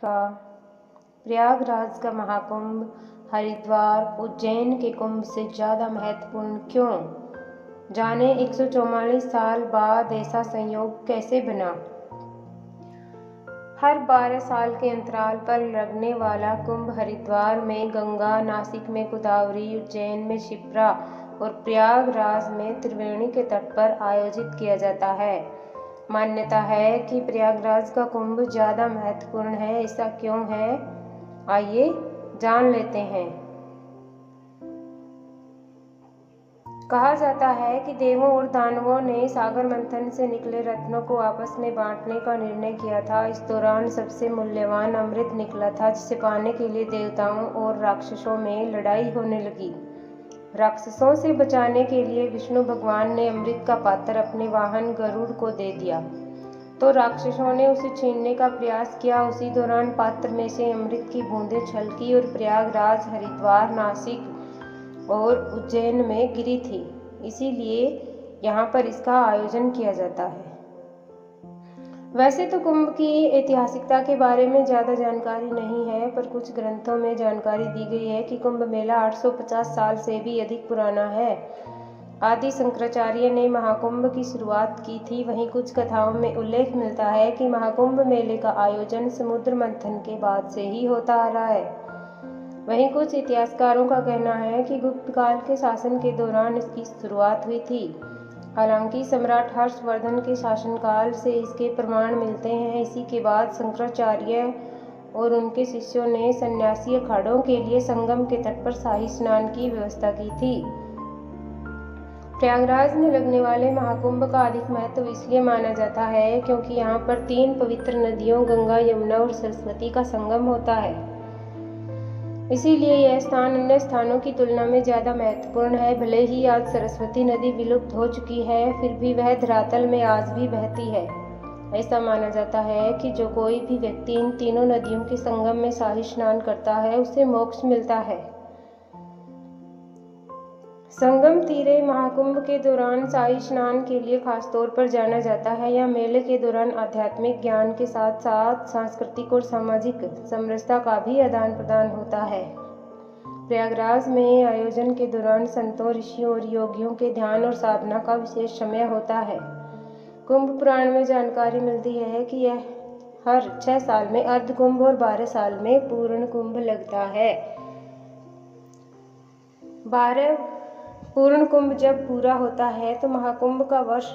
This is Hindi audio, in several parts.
का प्रयागराज का महाकुंभ हरिद्वार उज्जैन के कुंभ से ज़्यादा महत्वपूर्ण क्यों? जाने 144 साल बाद ऐसा संयोग कैसे बना? हर 12 साल के अंतराल पर लगने वाला कुंभ हरिद्वार में गंगा, नासिक में गोदावरी, उज्जैन में क्षिप्रा और प्रयागराज में त्रिवेणी के तट पर आयोजित किया जाता है। मान्यता है कि प्रयागराज का कुंभ ज़्यादा महत्वपूर्ण है। ऐसा क्यों है? आइए जान लेते हैं। कहा जाता है कि देवों और दानवों ने सागर मंथन से निकले रत्नों को आपस में बांटने का निर्णय किया था। इस दौरान सबसे मूल्यवान अमृत निकला था, जिसे पाने के लिए देवताओं और राक्षसों में लड़ाई होने लगी। राक्षसों से बचाने के लिए विष्णु भगवान ने अमृत का पात्र अपने वाहन गरुड़ को दे दिया, तो राक्षसों ने उसे छीनने का प्रयास किया। उसी दौरान पात्र में से अमृत की बूंदें छलकी और प्रयागराज, हरिद्वार, नासिक और उज्जैन में गिरी थी। इसीलिए यहाँ पर इसका आयोजन किया जाता है। वैसे तो कुंभ की ऐतिहासिकता के बारे में ज़्यादा जानकारी नहीं है, पर कुछ ग्रंथों में जानकारी दी गई है कि कुंभ मेला 850 साल से भी अधिक पुराना है। आदि शंकराचार्य ने महाकुंभ की शुरुआत की थी। वहीं कुछ कथाओं में उल्लेख मिलता है कि महाकुंभ मेले का आयोजन समुद्र मंथन के बाद से ही होता आ रहा है। वहीं कुछ इतिहासकारों का कहना है कि गुप्त काल के शासन के दौरान इसकी शुरुआत हुई थी। हालांकि सम्राट हर्षवर्धन के शासनकाल से इसके प्रमाण मिलते हैं। इसी के बाद शंकराचार्य और उनके शिष्यों ने सन्यासी अखाड़ों के लिए संगम के तट पर शाही स्नान की व्यवस्था की थी। प्रयागराज में लगने वाले महाकुंभ का अधिक महत्व इसलिए माना जाता है क्योंकि यहाँ पर 3 पवित्र नदियों गंगा, यमुना और सरस्वती का संगम होता है। इसीलिए यह स्थान अन्य स्थानों की तुलना में ज़्यादा महत्वपूर्ण है। भले ही आज सरस्वती नदी विलुप्त हो चुकी है, फिर भी वह धरातल में आज भी बहती है। ऐसा माना जाता है कि जो कोई भी व्यक्ति इन तीनों नदियों के संगम में शाही स्नान करता है, उसे मोक्ष मिलता है। संगम तीरे महाकुंभ के दौरान शाही स्नान के लिए खासतौर पर जाना जाता है। यह मेले के दौरान आध्यात्मिक ज्ञान के साथ साथ सांस्कृतिक और सामाजिक समरसता का भी आदान प्रदान होता है। प्रयागराज में आयोजन के दौरान संतों, ऋषियों और योगियों के ध्यान और साधना का विशेष समय होता है। कुंभ पुराण में जानकारी मिलती है कि यह हर 6 साल में अर्ध कुंभ और 12 साल में पूर्ण कुंभ लगता है। 12 पूर्ण कुंभ जब पूरा होता है तो महाकुंभ का वर्ष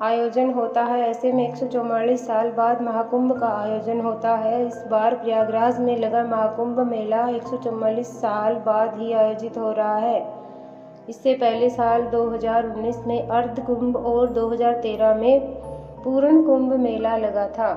आयोजन होता है। ऐसे में 144 साल बाद महाकुंभ का आयोजन होता है। इस बार प्रयागराज में लगा महाकुंभ मेला 144 साल बाद ही आयोजित हो रहा है। इससे पहले साल 2019 में अर्ध कुंभ और 2013 में पूर्ण कुंभ मेला लगा था।